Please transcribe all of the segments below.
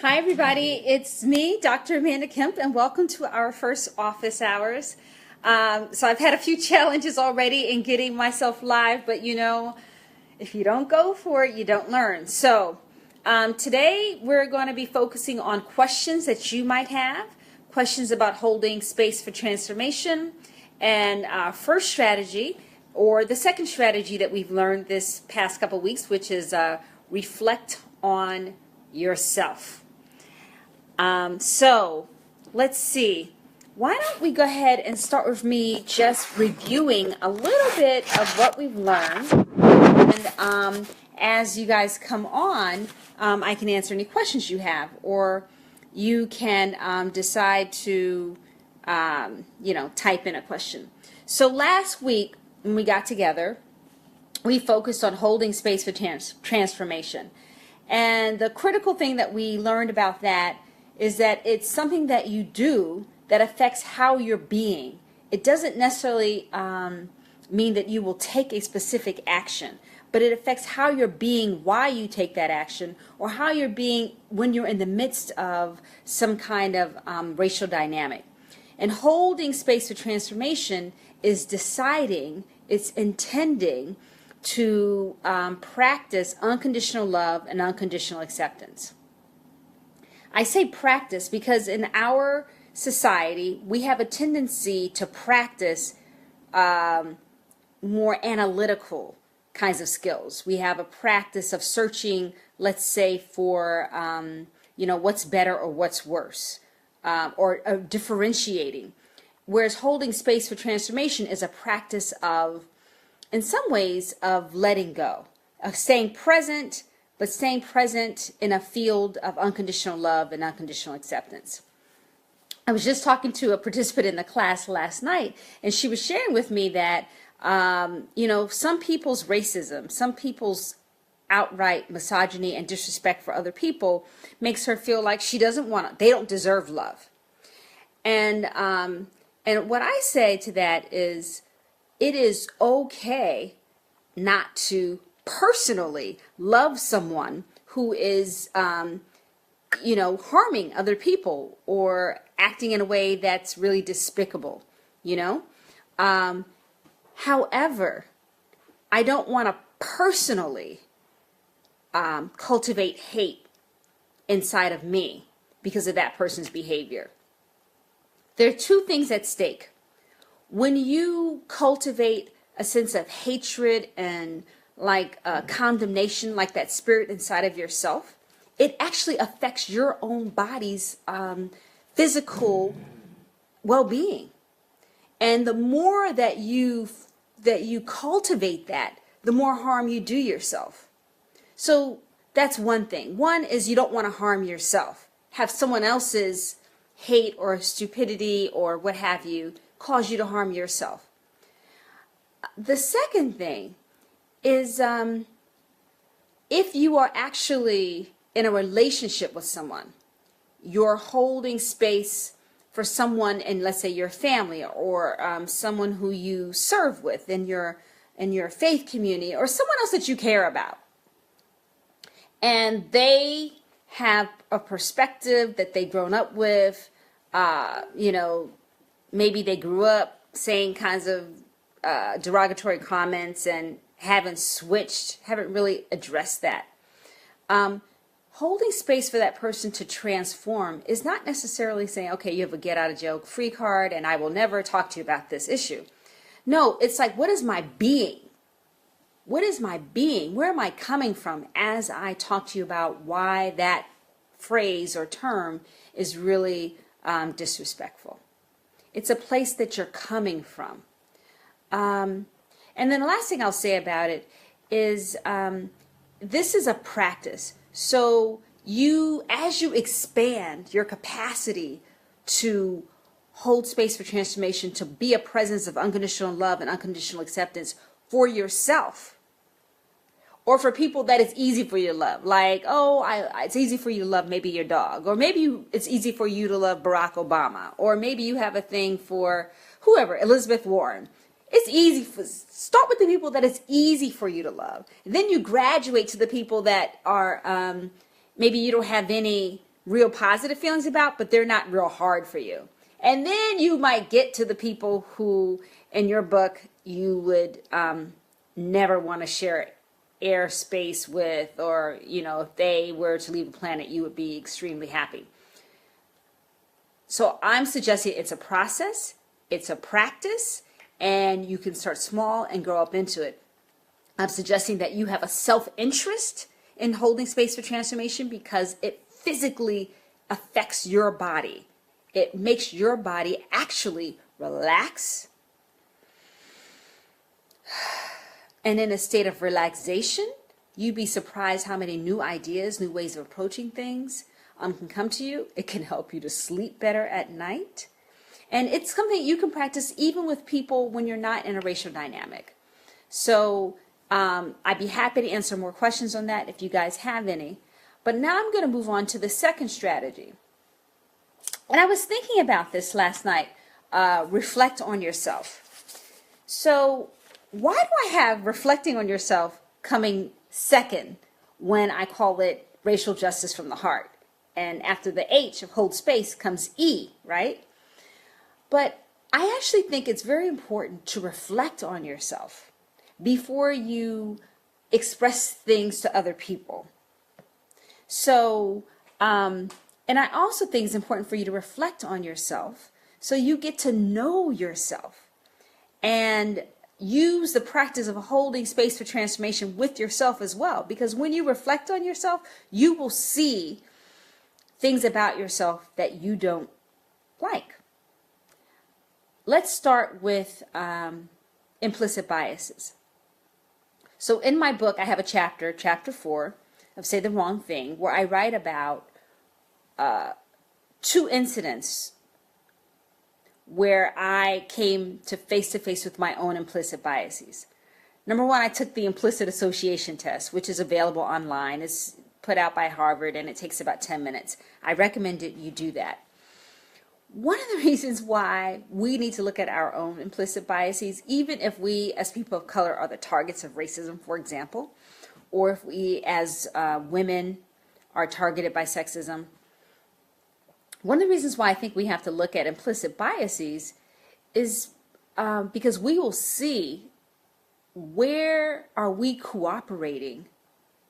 Hi everybody, it's me, Dr. Amana Kemp, and welcome to our first office hours. So I've had a few challenges already in getting myself live, but if you don't go for it, you don't learn. So today we're going to be focusing on questions that you might have, questions about holding space for transformation, and our first strategy, or the second strategy that we've learned this past couple weeks, which is reflect on yourself. So let's see. Why don't we go ahead and start with me just reviewing a little bit of what we've learned, and as you guys come on, I can answer any questions you have, or you can decide to type in a question. So last week when we got together, we focused on holding space for transformation, and the critical thing that we learned about that is that it's something that you do that affects how you're being. It doesn't necessarily mean that you will take a specific action, but it affects how you're being, why you take that action, or how you're being when you're in the midst of some kind of racial dynamic. And holding space for transformation is deciding, it's intending to practice unconditional love and unconditional acceptance. I say practice because in our society, we have a tendency to practice more analytical kinds of skills. We have a practice of searching, let's say, for what's better or what's worse, or differentiating. Whereas holding space for transformation is a practice of, in some ways, of letting go, of staying present, but staying present in a field of unconditional love and unconditional acceptance. I was just talking to a participant in the class last night, and she was sharing with me that, some people's racism, some people's outright misogyny and disrespect for other people makes her feel like they don't deserve love. And what I say to that is, it is okay not to personally love someone who is, harming other people or acting in a way that's really despicable, However, I don't want to personally cultivate hate inside of me because of that person's behavior. There are two things at stake. When you cultivate a sense of hatred and condemnation, like that spirit inside of yourself, it actually affects your own body's physical well-being. And the more that you cultivate that, the more harm you do yourself. So that's one thing. One is you don't want to harm yourself. Have someone else's hate or stupidity or what have you cause you to harm yourself. The second thing is if you are actually in a relationship with someone, you're holding space for someone in, let's say, your family, or someone who you serve with in your faith community, or someone else that you care about, and they have a perspective that they've grown up with, maybe they grew up saying kinds of derogatory comments and haven't really addressed that. Holding space for that person to transform is not necessarily saying, okay, you have a get out of jail free card and I will never talk to you about this issue. No, it's like, what is my being? What is my being? Where am I coming from as I talk to you about why that phrase or term is really disrespectful? It's a place that you're coming from. And then the last thing I'll say about it is this is a practice. So as you expand your capacity to hold space for transformation, to be a presence of unconditional love and unconditional acceptance for yourself, or for people that it's easy for you to love, like, it's easy for you to love maybe your dog, or maybe it's easy for you to love Barack Obama, or maybe you have a thing for whoever, Elizabeth Warren. It's easy. Start with the people that it's easy for you to love. And then you graduate to the people that are maybe you don't have any real positive feelings about, but they're not real hard for you. And then you might get to the people who, in your book, you would never want to share airspace with, or, you know, if they were to leave the planet, you would be extremely happy. So I'm suggesting it's a process, it's a practice, and you can start small and grow up into it. I'm suggesting that you have a self-interest in holding space for transformation because it physically affects your body. It makes your body actually relax. And in a state of relaxation, you'd be surprised how many new ideas, new ways of approaching things can come to you. It can help you to sleep better at night. And it's something you can practice even with people when you're not in a racial dynamic. So I'd be happy to answer more questions on that if you guys have any. But now I'm going to move on to the second strategy. And I was thinking about this last night. Reflect on yourself. So why do I have reflecting on yourself coming second when I call it racial justice from the heart? And after the H of hold space comes E, right? But I actually think it's very important to reflect on yourself before you express things to other people. So, and I also think it's important for you to reflect on yourself so you get to know yourself and use the practice of holding space for transformation with yourself as well. Because when you reflect on yourself, you will see things about yourself that you don't like. Let's start with implicit biases. So in my book, I have a chapter 4 of Say the Wrong Thing, where I write about 2 incidents where I came to face with my own implicit biases. Number 1, I took the implicit association test, which is available online. It's put out by Harvard, and it takes about 10 minutes. I recommend that you do that. One of the reasons why we need to look at our own implicit biases, even if we as people of color are the targets of racism, for example, or if we as women are targeted by sexism, one of the reasons why I think we have to look at implicit biases is because we will see where are we cooperating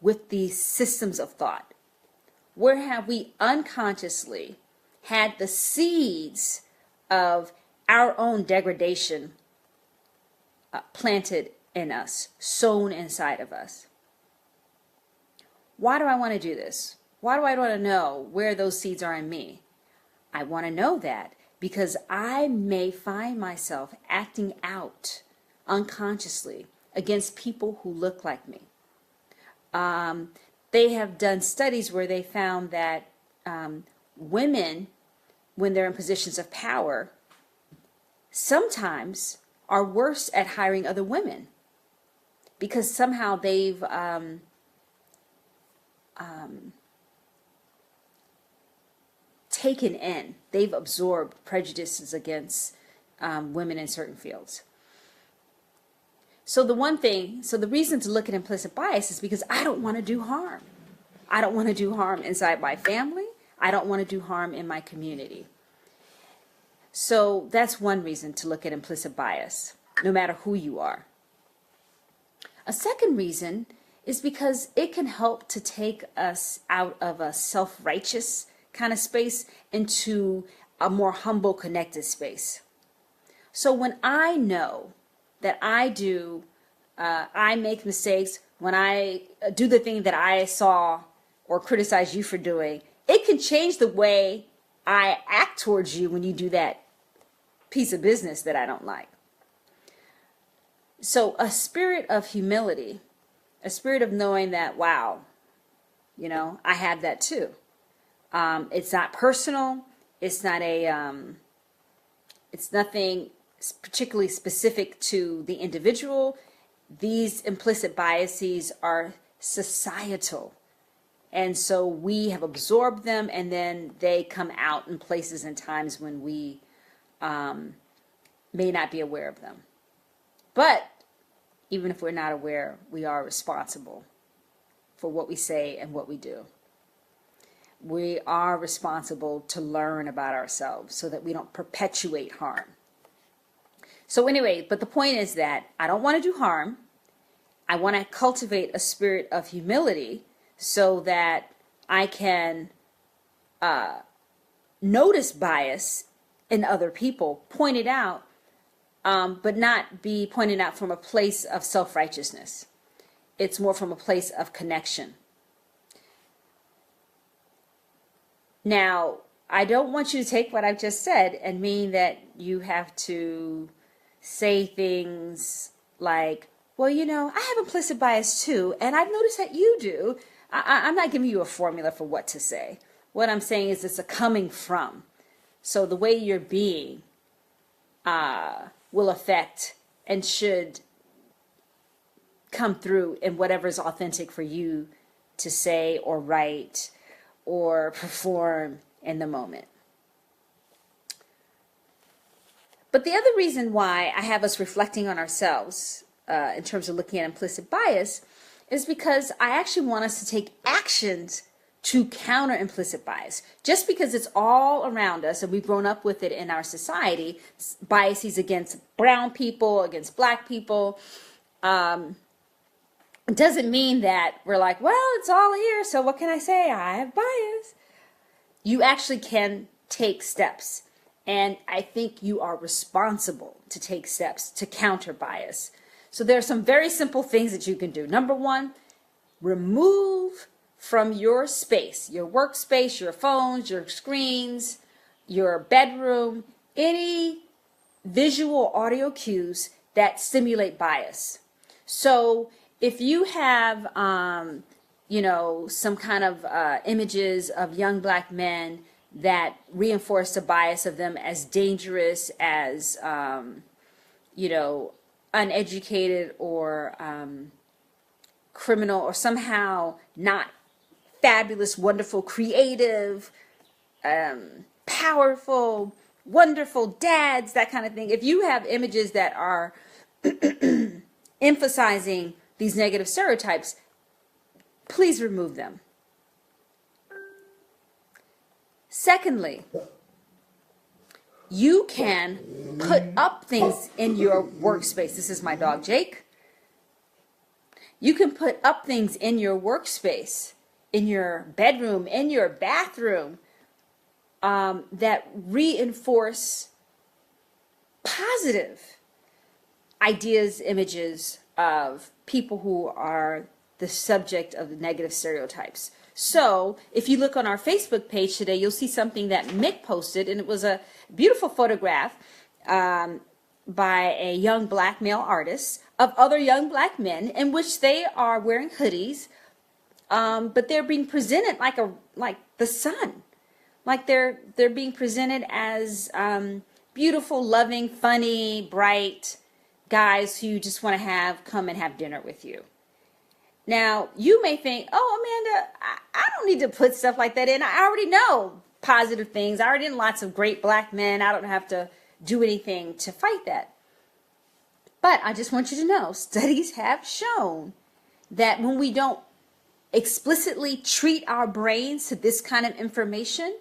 with these systems of thought. Where have we unconsciously had the seeds of our own degradation planted in us, sown inside of us? Why do I want to do this? Why do I want to know where those seeds are in me? I want to know that because I may find myself acting out unconsciously against people who look like me. They have done studies where they found that women, when they're in positions of power, sometimes are worse at hiring other women because somehow they've taken in, they've absorbed prejudices against women in certain fields. So the reason to look at implicit bias is because I don't want to do harm. I don't want to do harm inside my family. I don't want to do harm in my community. So that's one reason to look at implicit bias, no matter who you are. A second reason is because it can help to take us out of a self-righteous kind of space into a more humble, connected space. So when I know that I make mistakes, when I do the thing that I saw or criticize you for doing, it can change the way I act towards you when you do that piece of business that I don't like. So a spirit of humility, a spirit of knowing that, wow, I have that too. It's not personal. It's not it's nothing particularly specific to the individual. These implicit biases are societal. And so we have absorbed them, and then they come out in places and times when we may not be aware of them. But even if we're not aware, we are responsible for what we say and what we do. we are responsible to learn about ourselves so that we don't perpetuate harm. So anyway, but the point is that I don't want to do harm. I want to cultivate a spirit of humility so that I can notice bias in other people, point it out, but not be pointed out from a place of self-righteousness. It's more from a place of connection. Now, I don't want you to take what I've just said and mean that you have to say things like, well, you know, I have implicit bias too, and I've noticed that you do. I'm not giving you a formula for what to say. What I'm saying is it's a coming from. So the way you're being will affect and should come through in whatever is authentic for you to say or write or perform in the moment. But the other reason why I have us reflecting on ourselves in terms of looking at implicit bias is because I actually want us to take actions to counter implicit bias. Just because it's all around us and we've grown up with it in our society, biases against brown people, against black people, doesn't mean that we're like, well, it's all here, so what can I say? I have bias. You actually can take steps. And I think you are responsible to take steps to counter bias. So there are some very simple things that you can do. Number one, remove from your space, your workspace, your phones, your screens, your bedroom, any visual audio cues that stimulate bias. So if you have, some kind of images of young black men that reinforce the bias of them as dangerous, as, uneducated or criminal or somehow not fabulous, wonderful, creative, powerful, wonderful dads, that kind of thing. If you have images that are emphasizing these negative stereotypes, please remove them. Secondly, you can put up things in your workspace. This is my dog, Jake. You can put up things in your workspace, in your bedroom, in your bathroom, that reinforce positive ideas, images of people who are the subject of the negative stereotypes. So if you look on our Facebook page today, you'll see something that Mick posted, and it was a beautiful photograph by a young black male artist of other young black men in which they are wearing hoodies, but they're being presented like the sun, like they're being presented as beautiful, loving, funny, bright guys who you just want to come and have dinner with you. Now, you may think, oh, Amanda, I don't need to put stuff like that in. I already know positive things. I already know lots of great black men. I don't have to do anything to fight that. But I just want you to know, studies have shown that when we don't explicitly treat our brains to this kind of information,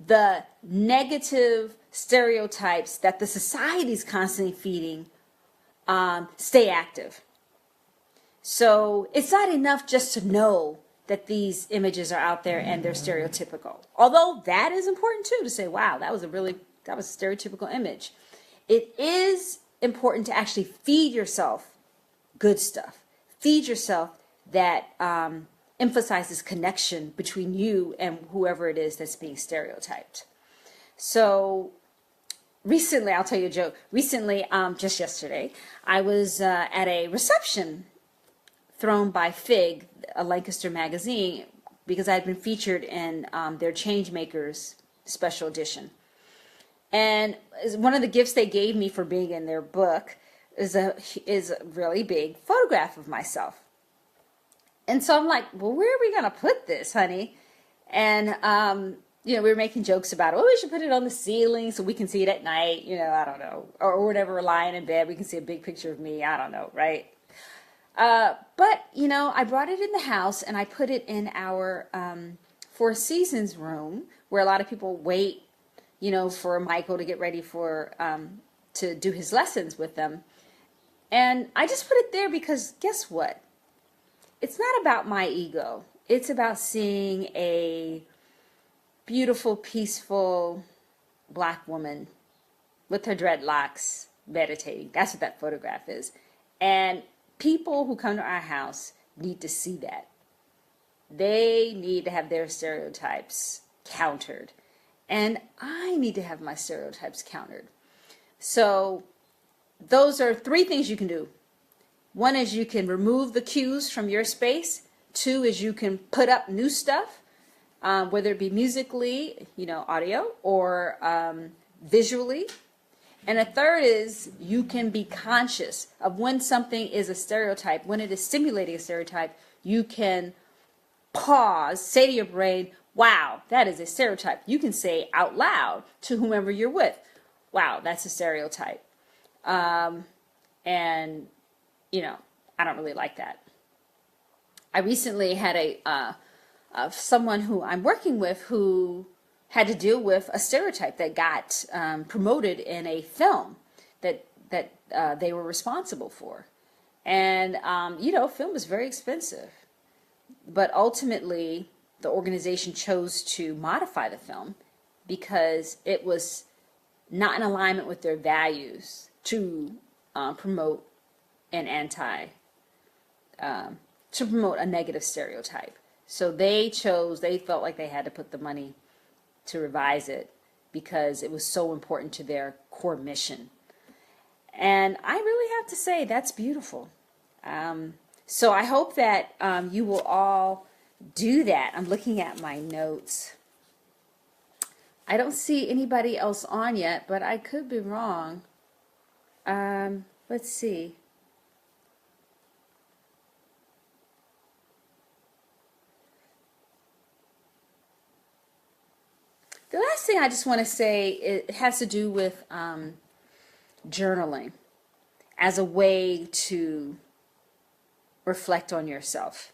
the negative stereotypes that the society is constantly feeding stay active. So it's not enough just to know that these images are out there and they're stereotypical. Although that is important too, to say, wow, that was a stereotypical image. It is important to actually feed yourself good stuff. Feed yourself that emphasizes connection between you and whoever it is that's being stereotyped. So recently, I'll tell you a joke. Recently, just yesterday, I was at a reception thrown by Fig, a Lancaster magazine, because I had been featured in their Changemakers special edition. And one of the gifts they gave me for being in their book is a really big photograph of myself. And so I'm like, well, where are we going to put this, honey? And, we were making jokes about it. Oh, we should put it on the ceiling so we can see it at night. I don't know. Or whenever we're lying in bed, we can see a big picture of me. I don't know, right? But I brought it in the house and I put it in our Four Seasons room where a lot of people wait, you know, for Michael to get ready for to do his lessons with them. And I just put it there because guess what? It's not about my ego. It's about seeing a beautiful, peaceful black woman with her dreadlocks meditating. That's what that photograph is. And people who come to our house need to see that. They need to have their stereotypes countered. And I need to have my stereotypes countered. So those are three things you can do. One is you can remove the cues from your space. Two is you can put up new stuff, whether it be musically, you know, audio, or visually. And a third is you can be conscious of when something is a stereotype, when it is stimulating a stereotype. You can pause, say to your brain, wow, that is a stereotype. You can say out loud to whomever you're with, wow, that's a stereotype. And, you know, I don't really like that. I recently had someone who I'm working with who had to deal with a stereotype that got promoted in a film that they were responsible for. And, you know, film is very expensive. But ultimately, the organization chose to modify the film because it was not in alignment with their values to promote to promote a negative stereotype. So they felt like they had to put the money to revise it because it was so important to their core mission. And I really have to say that's beautiful. So I hope that you will all do that. I'm looking at my notes. I don't see anybody else on yet, but I could be wrong. Let's see. The last thing I just want to say, it has to do with journaling as a way to reflect on yourself.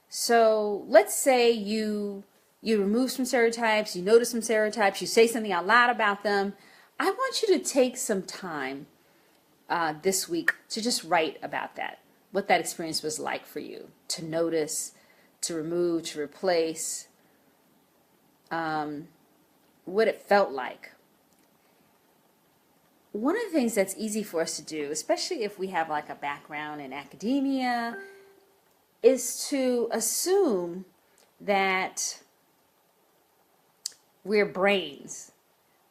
So let's say you remove some stereotypes, you notice some stereotypes, you say something out loud about them. I want you to take some time this week to just write about that, what that experience was like for you, to notice, to remove, to replace, what it felt like. One of the things that's easy for us to do, especially if we have like a background in academia, is to assume that we're brains.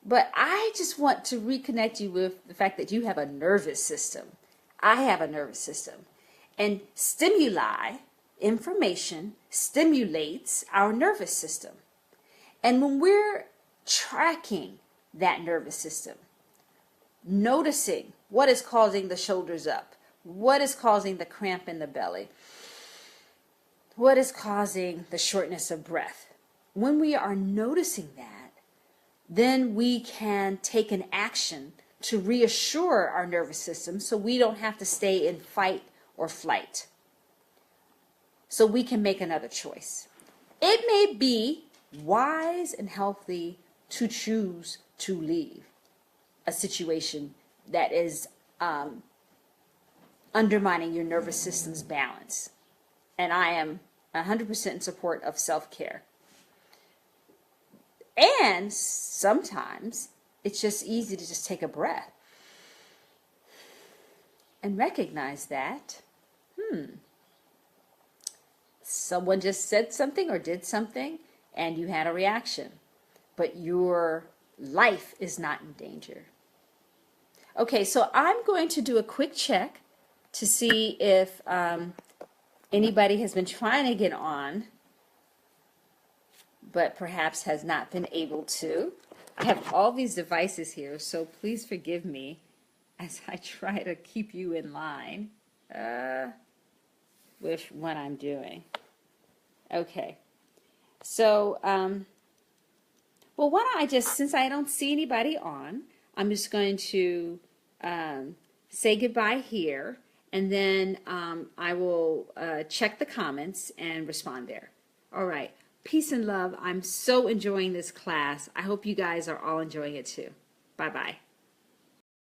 But I just want to reconnect you with the fact that you have a nervous system. I have a nervous system. And stimuli, information, stimulates our nervous system. And when we're tracking that nervous system, noticing what is causing the shoulders up, what is causing the cramp in the belly, what is causing the shortness of breath. When we are noticing that, then we can take an action to reassure our nervous system so we don't have to stay in fight or flight. So we can make another choice. It may be wise and healthy to choose to leave a situation that is undermining your nervous system's balance. And I am 100% in support of self-care. And sometimes it's just easy to just take a breath and recognize that, someone just said something or did something and you had a reaction, but your life is not in danger. Okay, so I'm going to do a quick check to see if anybody has been trying to get on, but perhaps has not been able to. I have all these devices here, so please forgive me as I try to keep you in line with what I'm doing. Okay, so, well, why don't I just, since I don't see anybody on, I'm just going to say goodbye here, and then I will check the comments and respond there. All right. Peace and love. I'm so enjoying this class. I hope you guys are all enjoying it too. Bye-bye.